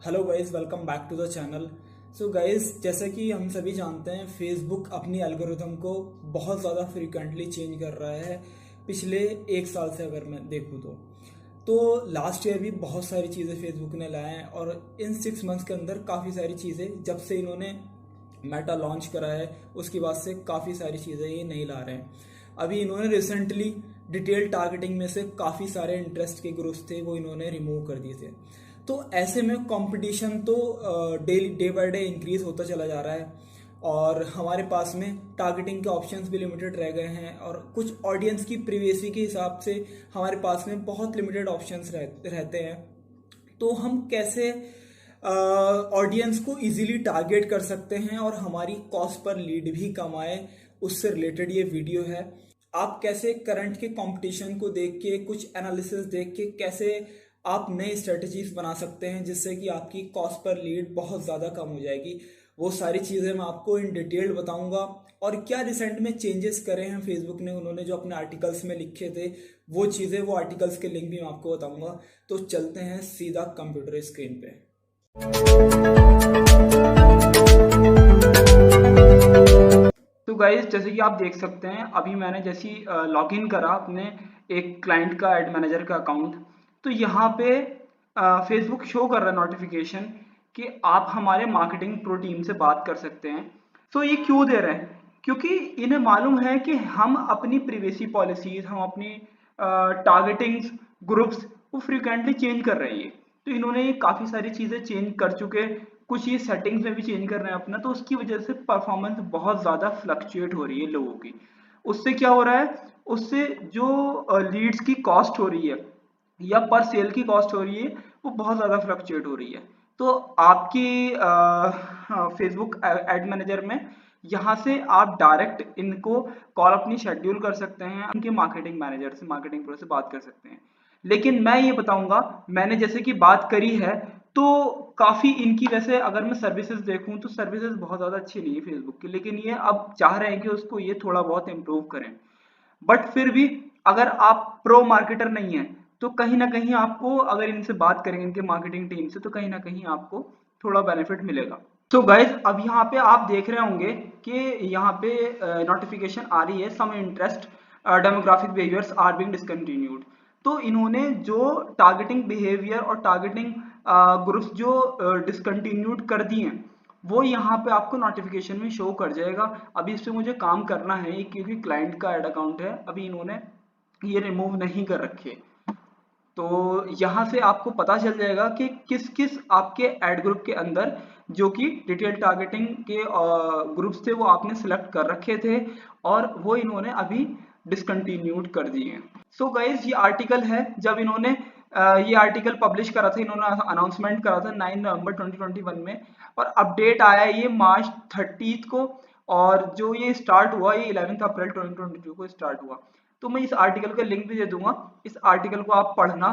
Hello guys, welcome back to the channel. So guys, जैसे कि हम सभी जानते हैं, फेसबुक अपनी एल्गोरिथम को बहुत ज़्यादा फ्रीक्वेंटली चेंज कर रहा है पिछले एक साल से। अगर मैं देखूँ तो लास्ट ईयर भी बहुत सारी चीज़ें फेसबुक ने लाए हैं और इन 6 मंथ्स के अंदर काफ़ी सारी चीज़ें, जब से इन्होंने मेटा लॉन्च करा है उसके बाद से काफ़ी सारी चीज़ें ये नहीं ला रहे हैं। अभी इन्होंने रिसेंटली डिटेल टारगेटिंग में से काफ़ी सारे इंटरेस्ट के ग्रुप्स थे वो इन्होंने रिमूव कर दिए थे। तो ऐसे में कंपटीशन तो डे बाय डे इंक्रीज होता चला जा रहा है और हमारे पास में टारगेटिंग के ऑप्शंस भी लिमिटेड रह गए हैं और कुछ ऑडियंस की प्रिवेसी के हिसाब से हमारे पास में बहुत लिमिटेड ऑप्शंस रहते हैं। तो हम कैसे ऑडियंस को इजीली टारगेट कर सकते हैं और हमारी कॉस्ट पर लीड भी कमाए, उससे रिलेटेड ये वीडियो है। आप कैसे करंट के कंपटीशन को देख के, कुछ एनालिसिस देख के कैसे आप नई स्ट्रेटजीज बना सकते हैं जिससे कि आपकी कॉस्ट पर लीड बहुत ज़्यादा कम हो जाएगी। वो सारी चीज़ें मैं आपको इन डिटेल बताऊंगा और क्या रिसेंट में चेंजेस करे हैं फेसबुक ने, उन्होंने जो अपने आर्टिकल्स में लिखे थे वो चीज़ें, वो आर्टिकल्स के लिंक भी मैं आपको बताऊंगा। तो चलते हैं सीधा कंप्यूटर स्क्रीन पे। तो गाइस, जैसे कि आप देख सकते हैं, अभी मैंने जैसी लॉगिन करा अपने एक क्लाइंट का एड मैनेजर का अकाउंट, तो यहाँ पे फेसबुक शो कर रहा है नोटिफिकेशन कि आप हमारे मार्केटिंग प्रो टीम से बात कर सकते हैं। तो ये क्यों दे रहे हैं? क्योंकि इन्हें मालूम है कि हम अपनी प्रिवेसी पॉलिसीज, हम अपनी टारगेटिंग ग्रुप्स वो फ्रिक्वेंटली चेंज कर रहे हैं। तो इन्होंने ये काफ़ी सारी चीज़ें चेंज कर चुके, कुछ ये सेटिंग्स में भी चेंज कर रहे हैं अपना, तो उसकी वजह से परफॉर्मेंस बहुत ज़्यादा फ्लक्चुएट हो रही है लोगों की। उससे क्या हो रहा है, उससे जो लीड्स की कॉस्ट हो रही है या पर सेल की कॉस्ट हो रही है वो बहुत ज़्यादा फ्लक्चुएट हो रही है। तो आपकी फेसबुक एड मैनेजर में यहाँ से आप डायरेक्ट इनको कॉल अपनी शेड्यूल कर सकते हैं, उनके मार्केटिंग मैनेजर से, मार्केटिंग प्रो से बात कर सकते हैं। लेकिन मैं ये बताऊंगा, मैंने जैसे कि बात करी है तो काफ़ी इनकी, वैसे अगर मैं सर्विसेज देखूं तो सर्विसेज बहुत ज़्यादा अच्छी नहीं है फेसबुक की, लेकिन ये अब चाह रहे हैं कि उसको ये थोड़ा बहुत इम्प्रूव करें। बट फिर भी अगर आप प्रो मार्केटर नहीं है तो कहीं ना कहीं आपको, अगर इनसे बात करेंगे इनके मार्केटिंग टीम से, तो कहीं ना कहीं आपको थोड़ा बेनिफिट मिलेगा। तो गाइज, अब यहाँ पे आप देख रहे होंगे कि यहाँ पे नोटिफिकेशन आ रही है, some interest demographic behaviours are being discontinued. तो इन्होंने जो टारगेटिंग बिहेवियर और टारगेटिंग ग्रुप्स जो डिसकंटिन्यूड कर दिए हैं वो यहाँ पे आपको नोटिफिकेशन में शो कर जाएगा। अभी इस पे मुझे काम करना है क्योंकि क्लाइंट का एड अकाउंट है, अभी इन्होंने ये रिमूव नहीं कर रखे। तो यहाँ से आपको पता चल जाएगा कि किस किस आपके एड ग्रुप के अंदर जो कि डिटेल टारगेटिंग के ग्रुप्स थे वो आपने सिलेक्ट कर रखे थे और वो इन्होंने अभी डिसकंटिन्यूड कर दिए हैं। सो गाइज, ये आर्टिकल है, जब इन्होंने ये आर्टिकल पब्लिश करा था, इन्होंने अनाउंसमेंट करा था 9 नवंबर 2021 में, और अपडेट आया ये मार्च 30 को, और जो ये स्टार्ट हुआ ये 11 अप्रैल 2022 को स्टार्ट हुआ। तो मैं इस आर्टिकल का लिंक भी दे दूंगा, इस आर्टिकल को आप पढ़ना,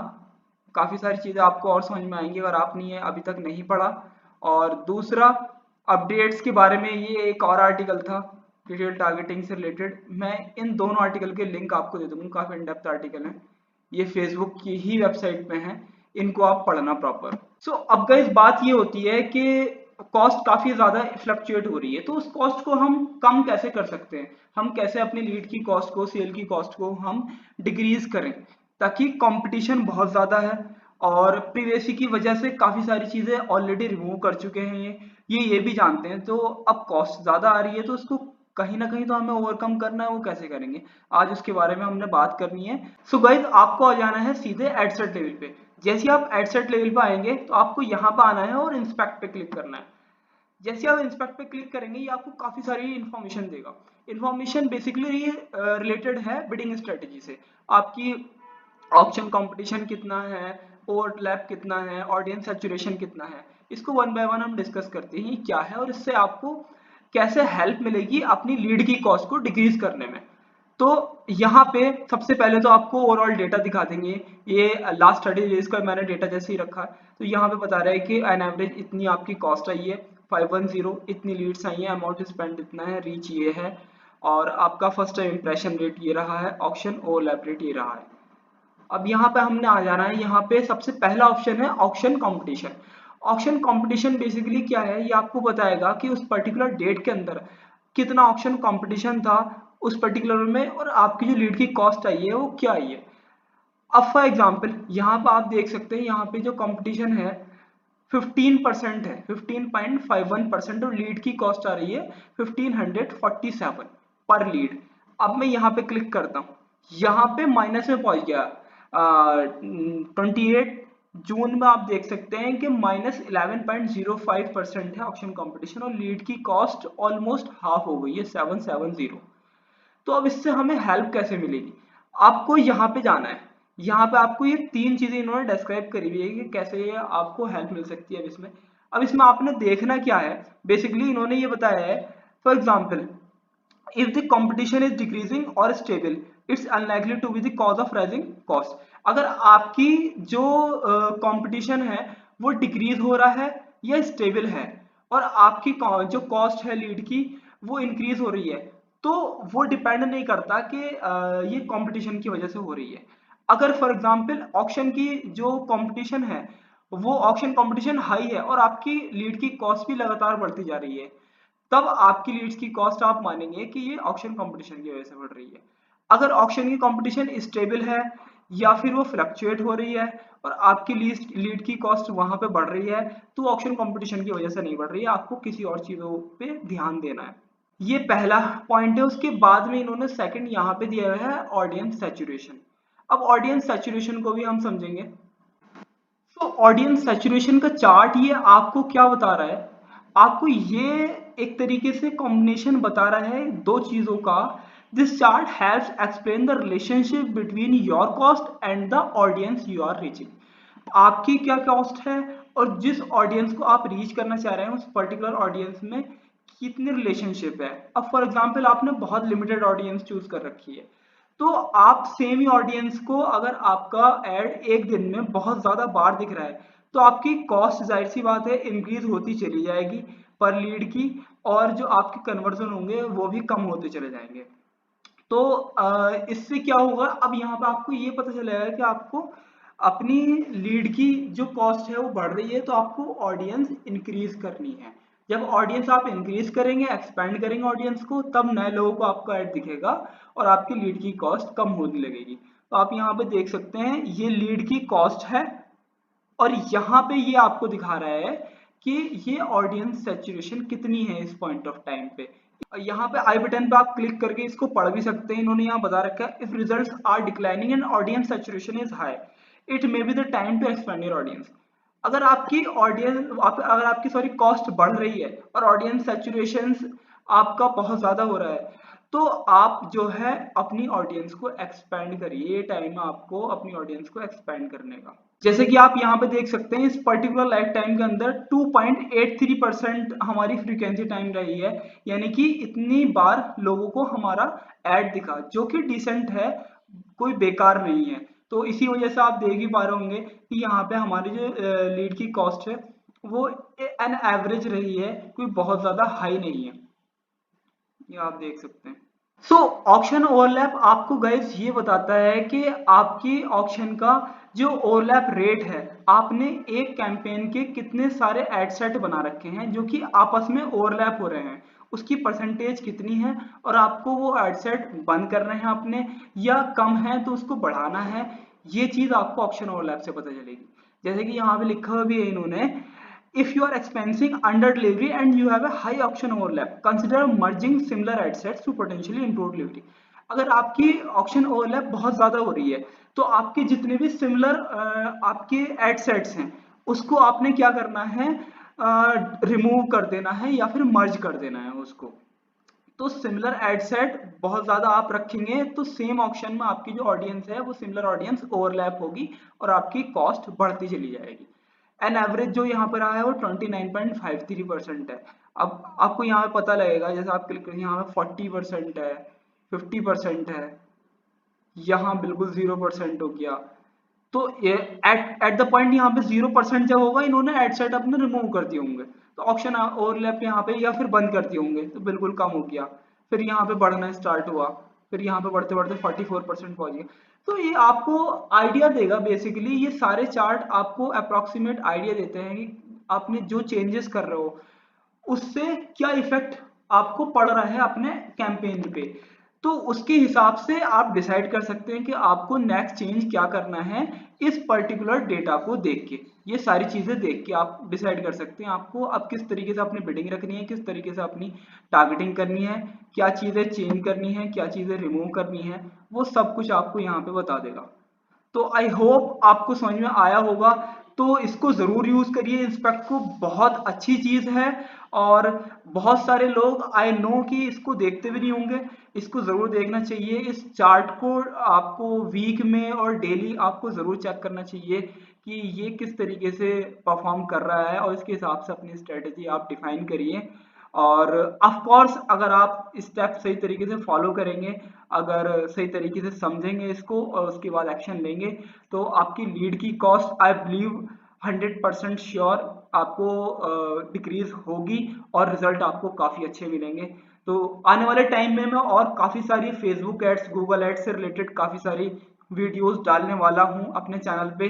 काफ़ी सारी चीज़ें आपको और समझ में आएंगी अगर आपने ये अभी तक नहीं पढ़ा। और दूसरा, अपडेट्स के बारे में ये एक और आर्टिकल था डिटेल टारगेटिंग से रिलेटेड, मैं इन दोनों आर्टिकल के लिंक आपको दे दूंगा, काफ़ी इन डेप्थ आर्टिकल हैं, ये फेसबुक की ही वेबसाइट पे हैं, इनको आप पढ़ना प्रॉपर। सो अब गाइस, बात ये होती है कि कॉस्ट काफ़ी ज़्यादा फ्लक्चुएट हो रही है, तो उस कॉस्ट को हम कम कैसे कर सकते हैं, हम कैसे अपनी लीड की कॉस्ट को, सेल की कॉस्ट को हम डिक्रीज करें, ताकि कंपटीशन बहुत ज़्यादा है और प्रीवेसी की वजह से काफ़ी सारी चीज़ें ऑलरेडी रिमूव कर चुके हैं ये भी जानते हैं। तो अब कॉस्ट ज़्यादा आ रही है तो उसको कहीं ना कहीं तो हमें ओवरकम करना है, वो कैसे करेंगे, आज उसके बारे में हमने बात करनी है। सो गाइज, आपको आ जाना है सीधे एडसेट लेवल पे। जैसे आप एडसेट लेवल पे आएंगे तो आपको यहाँ पे आना है और इंस्पेक्ट पे क्लिक करना है। जैसे आप इंस्पेक्ट पे क्लिक करेंगे ये आपको काफ़ी सारी इन्फॉर्मेशन देगा। इन्फॉर्मेशन बेसिकली रिलेटेड है बिडिंग स्ट्रेटेजी से, आपकी ऑप्शन कंपटीशन कितना है, ओवरलैप कितना है, ऑडियंस सैचुरेशन कितना है, इसको वन बाय वन हम डिस्कस करते हैं क्या है और इससे आपको कैसे हेल्प मिलेगी अपनी लीड की कॉस्ट को डिक्रीज करने में। तो यहाँ पे सबसे पहले तो आपको ओवरऑल डेटा दिखा देंगे, ये लास्ट 30 डेज का मैंने डेटा जैसे ही रखा है। तो यहाँ पे बता रहा है कि एन एवरेज इतनी आपकी कॉस्ट आई है 510, इतनी लीड्स आई है, अमाउंट स्पेंड इतना है, रीच ये है, और आपका फर्स्ट टाइम इंप्रेशन रेट ये रहा है, ऑक्शन ओवरलैप रेट ये रहा है। अब यहाँ पे हमने आ जाना है, यहाँ पे सबसे पहला ऑप्शन है auction competition. Auction competition basically क्या है, ये आपको बताएगा कि उस पर्टिकुलर डेट के अंदर कितना ऑक्शन कंपटीशन था उस पर्टिकुलर में, और आपकी जो लीड की कॉस्ट आई है वो क्या आई है। अब फॉर एग्जाम्पल यहाँ पर आप देख सकते हैं, यहाँ पे जो कंपटीशन है 15% है, 15.51%, और लीड की कॉस्ट आ रही है 1547 पर लीड। अब मैं यहाँ पे क्लिक करता हूँ, यहाँ पे माइनस में पहुंच गया। 28 जून में आप देख सकते हैं कि -11.05% है ऑक्शन कंपटीशन, और लीड की कॉस्ट ऑलमोस्ट हाफ हो गई है 770। तो अब इससे हमें हेल्प कैसे मिलेगी, आपको यहाँ पे जाना है। यहाँ पे आपको ये तीन चीजें इन्होंने डिस्क्राइब करी हुई है कि कैसे ये आपको हेल्प मिल सकती है। अब इसमें आपने देखना क्या है, बेसिकली इन्होंने ये बताया है, for example if the competition is decreasing or stable it's unlikely to be the cause of rising cost। अगर आपकी जो कंपटीशन है वो डिक्रीज हो रहा है या स्टेबल है, और आपकी जो कॉस्ट है लीड की वो इंक्रीज हो रही है, तो वो डिपेंड नहीं करता कि ये कंपटीशन की वजह से हो रही है। अगर फॉर एग्जांपल ऑक्शन की जो कंपटीशन है वो ऑक्शन कंपटीशन हाई है और आपकी लीड की कॉस्ट भी लगातार बढ़ती जा रही है, तब आपकी लीड्स की कॉस्ट आप मानेंगे कि ये ऑक्शन कंपटीशन की वजह से बढ़ रही है। अगर ऑक्शन की कंपटीशन स्टेबल है या फिर वो फ्लक्चुएट हो रही है और आपकी लीड की कॉस्ट वहां पे बढ़ रही है, तो ऑक्शन कंपटीशन की वजह से नहीं बढ़ रही है, आपको किसी और चीजों पे ध्यान देना है। ये पहला पॉइंट है। उसके बाद में इन्होंने सेकंड यहाँ पे दिया हुआ है ऑडियंस सैचुरेशन। अब ऑडियंस सैचुरेशन को भी हम समझेंगे। तो ऑडियंस सैचुरेशन का चार्ट ये आपको क्या बता रहा है, आपको ये एक तरीके से कॉम्बिनेशन बता रहा है दो चीजों का। This chart helps explain the relationship between your cost and the audience you are reaching. आपकी क्या कॉस्ट है और जिस ऑडियंस को आप रीच करना चाह रहे हैं उस पर्टिकुलर ऑडियंस में कितनी रिलेशनशिप है। अब फॉर एग्जांपल आपने बहुत लिमिटेड ऑडियंस चूज कर रखी है, तो आप सेम ही ऑडियंस को अगर आपका एड एक दिन में बहुत ज्यादा बार दिख रहा है, तो आपकी कॉस्ट जाहिर सी बात है इंक्रीज होती चली जाएगी पर लीड की, और जो आपके कन्वर्जन होंगे वो भी कम होते चले जाएंगे। तो इससे क्या होगा, अब यहाँ पे आपको ये पता चलेगा कि आपको अपनी लीड की जो कॉस्ट है वो बढ़ रही है, तो आपको ऑडियंस इंक्रीज करनी है। जब ऑडियंस आप इंक्रीज करेंगे, एक्सपेंड करेंगे ऑडियंस को, तब नए लोगों को आपका ऐड दिखेगा और आपकी लीड की कॉस्ट कम होने लगेगी। तो आप यहाँ पे देख सकते हैं ये लीड की कॉस्ट है, और यहाँ पे ये आपको दिखा रहा है कि ये ऑडियंस सैचुरेशन कितनी है इस पॉइंट ऑफ टाइम पे। यहाँ पे आई बटन पे आप क्लिक करके इसको पढ़ भी सकते हैं। इन्होंने यहाँ बता रखा है, if results are declining and audience saturation is high it may be the time to expand your audience. अगर आपकी ऑडियंस अगर आपकी सॉरी कॉस्ट बढ़ रही है और ऑडियंस सैचुरेशन आपका बहुत ज्यादा हो रहा है, तो आप जो है अपनी ऑडियंस को एक्सपेंड करिए। ये टाइम है आपको अपनी ऑडियंस को एक्सपेंड करने का। जैसे कि आप यहाँ पे देख सकते हैं इस पर्टिकुलर लाइफ टाइम के अंदर 2.83% हमारी फ्रीक्वेंसी टाइम रही है, यानी कि इतनी बार लोगों को हमारा एड दिखा, जो कि डिसेंट है, कोई बेकार नहीं है। तो इसी वजह से आप देख ही पा रहे होंगे कि यहाँ पे हमारी जो लीड की कॉस्ट है वो एन एवरेज रही है, कोई बहुत ज्यादा हाई नहीं है, ये आप देख सकते हैं। सो ऑक्शन ओवरलैप आपको गाइस ये बताता है कि आपकी ऑक्शन का जो ओवरलैप रेट है, आपने एक कैंपेन के कितने सारे एड सेट बना रखे हैं जो कि आपस में ओवरलैप हो रहे हैं, उसकी परसेंटेज कितनी है, और आपको वो एड सेट बंद करने हैं अपने, या कम है तो उसको बढ़ाना है। ये चीज आपको ऑक्शन ओवरलैप से पता चलेगी। जैसे कि यहाँ पे लिखा हुआ भी है इन्होंने, if you are experiencing under delivery and you have a high auction overlap, consider merging similar ad sets to potentially improve delivery। अगर आपकी ऑक्शन ओवरलैप बहुत ज्यादा हो रही है, तो आपके जितने भी सिमिलर आपके एड सेट्स हैं उसको आपने क्या करना है, रिमूव कर देना है या फिर मर्ज कर देना है उसको। तो सिमिलर एड सेट बहुत ज्यादा आप रखेंगे तो सेम ऑक्शन में आपकी जो ऑडियंस है वो सिमिलर ऑडियंस ओवरलैप होगी और आपकी कॉस्ट बढ़ती चली जाएगी। एन एवरेज जो यहाँ पर आया है वो 29.53% है। अब आपको यहाँ पे पता लगेगा, जैसे आप क्लिक करेंगे यहाँ पे 40% है, 50% है, यहाँ बिल्कुल 0% हो गया। तो ये एट द पॉइंट यहाँ पे 0% जब होगा, इन्होंने एड सेट अपने रिमूव कर दिए होंगे, तो ऑप्शन ओवरलैप यहाँ पे या फिर बंद कर दिए होंगे, तो बिल्कुल कम हो गया। फिर यहाँ पे बढ़ना स्टार्ट हुआ, फिर यहाँ पे बढ़ते बढ़ते 44% पहुंच गया। तो ये आपको आइडिया देगा, बेसिकली ये सारे चार्ट आपको अप्रोक्सीमेट आइडिया देते हैं कि आपने जो चेंजेस कर रहे हो उससे क्या इफेक्ट आपको पड़ रहा है अपने कैंपेन पे। तो उसके हिसाब से आप डिसाइड कर सकते हैं कि आपको नेक्स्ट चेंज क्या करना है इस पर्टिकुलर डेटा को देख के। ये सारी चीजें देख के आप डिसाइड कर सकते हैं आपको अब किस तरीके से अपनी बिडिंग रखनी है, किस तरीके से अपनी टारगेटिंग करनी है, क्या चीजें चेंज करनी है, क्या चीजें रिमूव करनी है, वो सब कुछ आपको यहाँ पे बता देगा। तो आई होप आपको समझ में आया होगा। तो इसको ज़रूर यूज़ करिए, इंस्पेक्ट को बहुत अच्छी चीज़ है। और बहुत सारे लोग आई नो कि इसको देखते भी नहीं होंगे, इसको ज़रूर देखना चाहिए। इस चार्ट को आपको वीक में और डेली आपको ज़रूर चेक करना चाहिए कि ये किस तरीके से परफॉर्म कर रहा है, और इसके हिसाब से अपनी स्ट्रेटजी आप डिफाइन करिए। और ऑफ कोर्स अगर आप स्टेप सही तरीके से फॉलो करेंगे, अगर सही तरीके से समझेंगे इसको और उसके बाद एक्शन लेंगे, तो आपकी लीड की कॉस्ट आई बिलीव 100% श्योर आपको डिक्रीज होगी और रिजल्ट आपको काफ़ी अच्छे मिलेंगे। तो आने वाले टाइम में मैं और काफ़ी सारी फेसबुक एड्स, गूगल एड्स से रिलेटेड काफ़ी सारी वीडियोस डालने वाला हूँ अपने चैनल पे।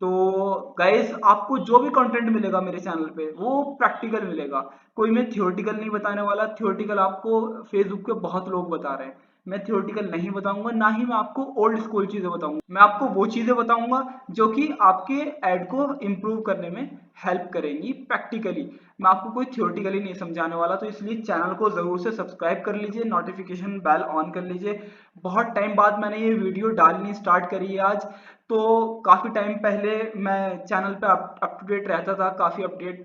तो गाइज आपको जो भी कंटेंट मिलेगा मेरे चैनल पे वो प्रैक्टिकल मिलेगा, कोई मैं थियोरटिकल नहीं बताने वाला। थियोरटिकल आपको फेसबुक पे बहुत लोग बता रहे हैं, मैं थियोरटिकल नहीं बताऊंगा, ना ही मैं आपको ओल्ड स्कूल चीजें बताऊंगा। मैं आपको वो चीजें बताऊंगा जो कि आपके एड को इम्प्रूव करने में हेल्प करेंगी प्रैक्टिकली। मैं आपको कोई थियोरटिकली नहीं समझाने वाला। तो इसलिए चैनल को जरूर से सब्सक्राइब कर लीजिए, नोटिफिकेशन बेल ऑन कर लीजिए। बहुत टाइम बाद मैंने ये वीडियो डालनी स्टार्ट करी है आज। तो काफी टाइम पहले मैं चैनल पे अप टू डेट रहता था, काफी अपडेट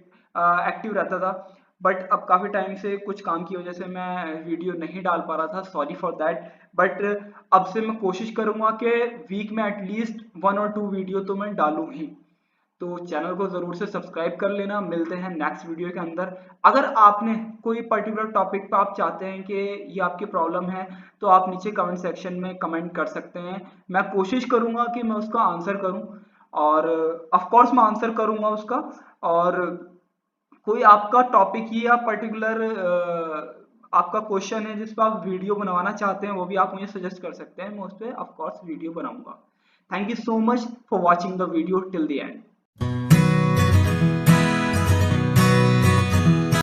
एक्टिव रहता था, बट अब काफ़ी टाइम से कुछ काम की वजह से मैं वीडियो नहीं डाल पा रहा था, सॉरी फॉर दैट। बट अब से मैं कोशिश करूंगा कि वीक में एटलीस्ट 1 और 2 वीडियो तो मैं डालूं ही। तो चैनल को ज़रूर से सब्सक्राइब कर लेना। मिलते हैं नेक्स्ट वीडियो के अंदर। अगर आपने कोई पर्टिकुलर टॉपिक पर आप चाहते हैं कि ये आपकी प्रॉब्लम है, तो आप नीचे कमेंट सेक्शन में कमेंट कर सकते हैं। मैं कोशिश करूंगा कि मैं उसका आंसर करूं, और ऑफ कोर्स मैं आंसर करूंगा उसका। और कोई आपका टॉपिक ही या पर्टिकुलर आपका क्वेश्चन है जिस पर आप वीडियो बनवाना चाहते हैं, वो भी आप मुझे सजेस्ट कर सकते हैं, मैं उस पर ऑफ कोर्स वीडियो बनाऊंगा। Thank you so much for watching the video till the end.